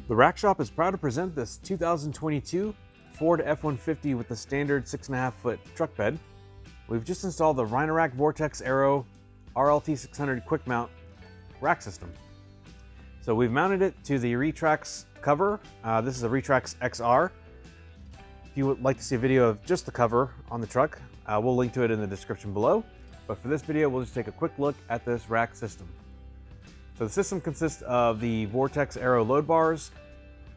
The Rack Shop is proud to present this 2022 Ford F-150 with the standard 6.5 foot truck bed. We've just installed the Rhino-Rack Vortex Aero RLT600 quick mount rack system. So we've mounted it to the Retrax cover. This is a Retrax XR. If you would like to see a video of just the cover on the truck, we'll link to it in the description below. But for this video, we'll just take a quick look at this rack system. So the system consists of the Vortex Aero load bars,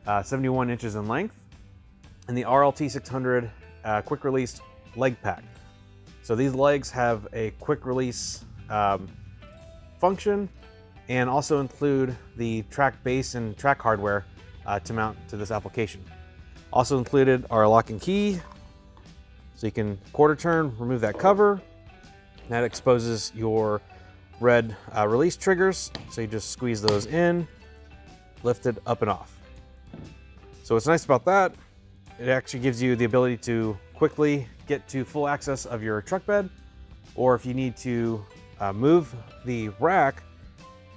71 inches in length, and the RLT600 quick release leg pack. So these legs have a quick release function and also include the track base and track hardware to mount to this application. Also included are a lock and key, so you can quarter turn, remove that cover. That exposes your red release triggers, so you just squeeze those in, lift it up and off. So what's nice about that, it actually gives you the ability to quickly get to full access of your truck bed, or if you need to move the rack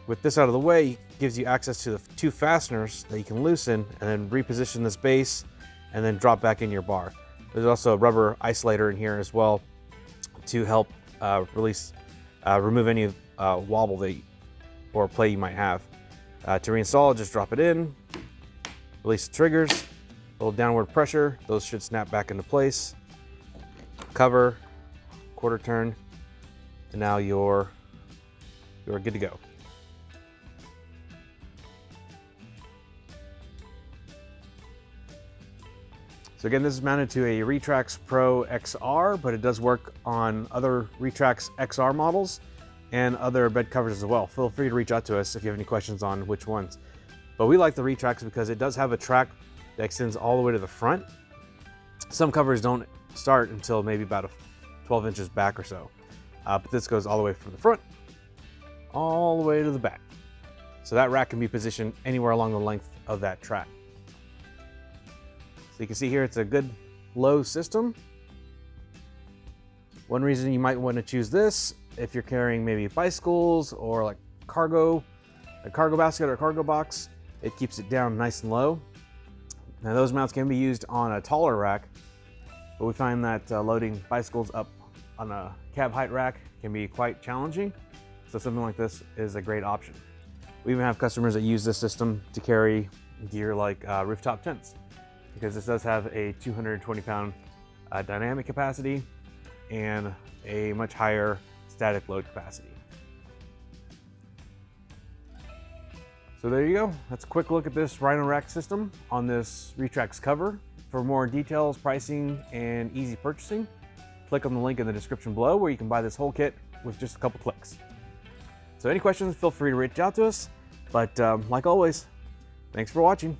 with this out of the way, it gives you access to the two fasteners that you can loosen and then reposition this base and then drop back in your bar. There's also a rubber isolator in here as well to help remove any wobble or play you might have. To reinstall, just drop it in, release the triggers, a little downward pressure, those should snap back into place. Cover, quarter turn, and now you're good to go. So again, this is mounted to a Retrax PRO XR, but it does work on other Retrax XR models and other bed covers as well. Feel free to reach out to us if you have any questions on which ones. But we like the Retrax because it does have a track that extends all the way to the front. Some covers don't start until maybe about 12 inches back or so. But this goes all the way from the front, all the way to the back. So that rack can be positioned anywhere along the length of that track. So you can see here, it's a good low system. One reason you might want to choose this, if you're carrying maybe bicycles or like a cargo basket or cargo box, it keeps it down nice and low. Now those mounts can be used on a taller rack, but we find that loading bicycles up on a cab height rack can be quite challenging. So something like this is a great option. We even have customers that use this system to carry gear like rooftop tents, because this does have a 220-pound dynamic capacity and a much higher static load capacity. So there you go. That's a quick look at this Rhino-Rack system on this Retrax cover. For more details, pricing, and easy purchasing, click on the link in the description below where you can buy this whole kit with just a couple clicks. So any questions, feel free to reach out to us. But like always, thanks for watching.